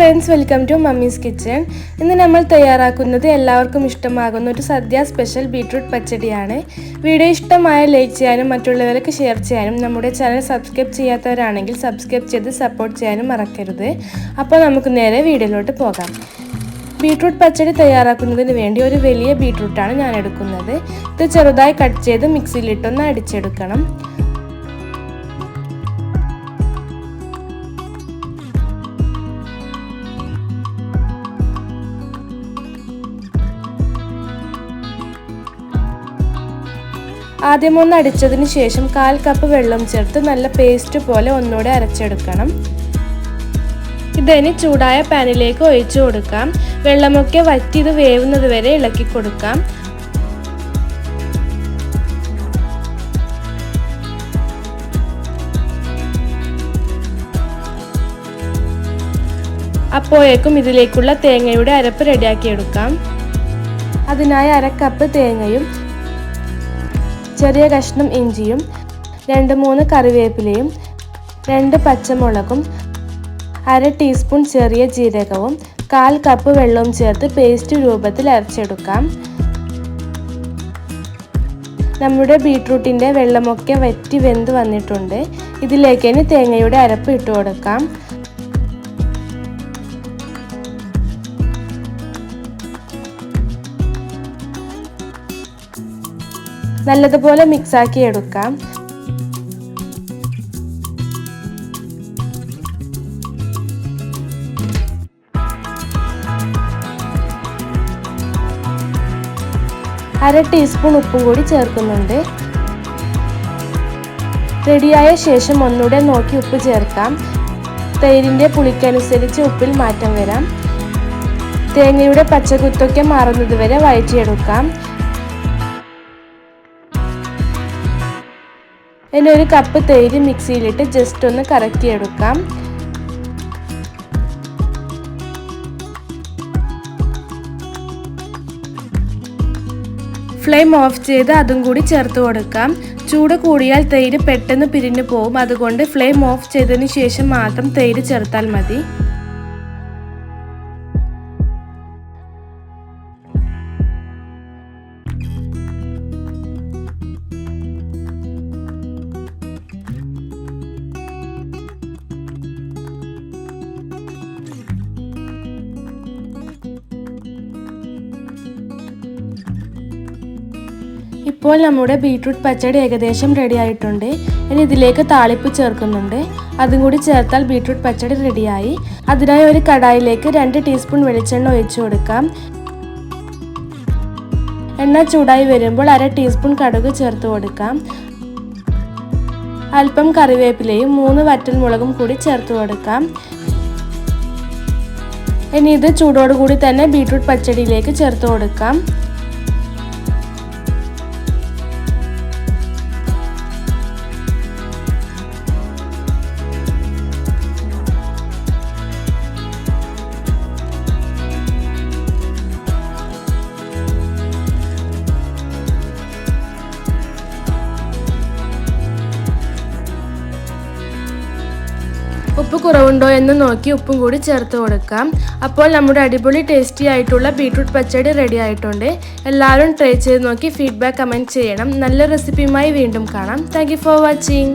Friends, welcome to mummy's kitchen. ഇന്ന് നമ്മൾ തയ്യാറാക്കുന്നത് എല്ലാവർക്കും ഇഷ്ടമാകുന്ന ഒരു സദ്യ സ്പെഷ്യൽ ബീട്രൂട്ട് പച്ചടിയാണ്. വീഡിയോ ഇഷ്ടമായ ലൈക്ക് ചെയ്യാനും മറ്റുള്ളവർക്ക് ഷെയർ ചെയ്യാനും നമ്മുടെ ചാനൽ സബ്സ്ക്രൈബ് ചെയ്യാത്തവരാണെങ്കിൽ സബ്സ്ക്രൈബ് ചെയ്ത് സപ്പോർട്ട് ചെയ്യാനും മറക്കരുത്. അപ്പോൾ നമുക്ക് നേരെ വീഡിയോയിലോട്ട് പോകാം. ബീട്രൂട്ട് പച്ചടി തയ്യാറാക്കുന്നതിന് വേണ്ടി ഒരു വലിയ ബീട്രൂട്ടാണ് ഞാൻ എടുക്കുന്നത്. ഇത് ചെറുതായി കട്ട് ചെയ്ത് മിക്സിയിലിട്ടൊന്ന് അടിച്ചെടുക്കണം. ആദ്യം ഒന്ന് അടിച്ചതിന് ശേഷം 1/4 കപ്പ് വെള്ളം ചേർത്ത് നല്ല പേസ്റ്റ് പോലെ ഒന്നുകൂടെ അരച്ചെടുക്കണം. ഇതിനി ചൂടായ പാനിലേക്ക് ഒഴിച്ചു കൊടുക്കാം. വെള്ളമൊക്കെ വറ്റി ഇത് വേവുന്നത് വരെ ഇളക്കി കൊടുക്കാം. അപ്പോഴേക്കും ഇതിലേക്കുള്ള തേങ്ങയുടെ അരപ്പ് റെഡിയാക്കിയെടുക്കാം. അതിനായി 1/2 കപ്പ് തേങ്ങയും ചെറിയ കഷ്ണം ഇഞ്ചിയും 2-3 കറിവേപ്പിലയും 2 പച്ചമുളകും 1/2 ടീസ്പൂൺ ചെറിയ ജീരകവും 1/4 കപ്പ് വെള്ളവും ചേർത്ത് പേസ്റ്റ് രൂപത്തിൽ അരച്ചെടുക്കാം. നമ്മുടെ ബീട്രൂട്ടിൻ്റെ വെള്ളമൊക്കെ വറ്റി വെന്ത് വന്നിട്ടുണ്ട്. ഇതിലേക്ക് ഇനി തേങ്ങയുടെ അരപ്പ് ഇട്ട് കൊടുക്കാം. നല്ലതുപോലെ മിക്സാക്കി എടുക്കാം. അര ടീസ്പൂൺ ഉപ്പും കൂടി ചേർക്കുന്നുണ്ട്. റെഡിയായ ശേഷം ഒന്നുകൂടെ നോക്കി ഉപ്പ് ചേർക്കാം. തൈരിൻ്റെ പുളിക്കനുസരിച്ച് ഉപ്പിൽ മാറ്റം വരാം. തേങ്ങയുടെ പച്ചക്കുത്തൊക്കെ മാറുന്നത് വരെ വഴറ്റിയെടുക്കാം. ഇനി 1 കപ്പ് തൈര് മിക്സിയിലിട്ട് ജസ്റ്റ് ഒന്ന് കറക്കിയെടുക്കാം. ഫ്ലെയിം ഓഫ് ചെയ്ത് അതും കൂടി ചേർത്ത് കൊടുക്കാം. ചൂട് കൂടിയാൽ തൈര് പെട്ടെന്ന് പിരിഞ്ഞു പോകും. അതുകൊണ്ട് ഫ്ലെയിം ഓഫ് ചെയ്തതിന് ശേഷം മാത്രം തൈര് ചേർത്താൽ മതി. ഇപ്പോൾ നമ്മുടെ ബീട്രൂട്ട് പച്ചടി ഏകദേശം റെഡി ആയിട്ടുണ്ട്. ഇനി ഇതിലേക്ക് താളിപ്പ് ചേർക്കുന്നുണ്ട്. അതും കൂടി ചേർത്താൽ ബീട്രൂട്ട് പച്ചടി റെഡിയായി. അതിനായി ഒരു കടായിലേക്ക് 2 ടീസ്പൂൺ വെളിച്ചെണ്ണ ഒഴിച്ചു കൊടുക്കാം. എണ്ണ ചൂടായി വരുമ്പോൾ 1/2 ടീസ്പൂൺ കടുക് ചേർത്ത് കൊടുക്കാം. അല്പം കറിവേപ്പിലയും 3 വറ്റൽമുളകും കൂടി ചേർത്ത് കൊടുക്കാം. ഇനി ഇത് ചൂടോടുകൂടി തന്നെ ബീട്രൂട്ട് പച്ചടിയിലേക്ക് ചേർത്ത് കൊടുക്കാം. ഉപ്പ് കുറവുണ്ടോ എന്ന് നോക്കി ഉപ്പും കൂടി ചേർത്ത് കൊടുക്കാം. അപ്പോൾ നമ്മുടെ അടിപൊളി ടേസ്റ്റി ആയിട്ടുള്ള ബീട്രൂട്ട് പച്ചടി റെഡി ആയിട്ടുണ്ട്. എല്ലാവരും ട്രൈ ചെയ്ത് നോക്കി ഫീഡ്ബാക്ക് കമൻറ്റ് ചെയ്യണം. നല്ല റെസിപ്പിയുമായി വീണ്ടും കാണാം. Thank you for watching.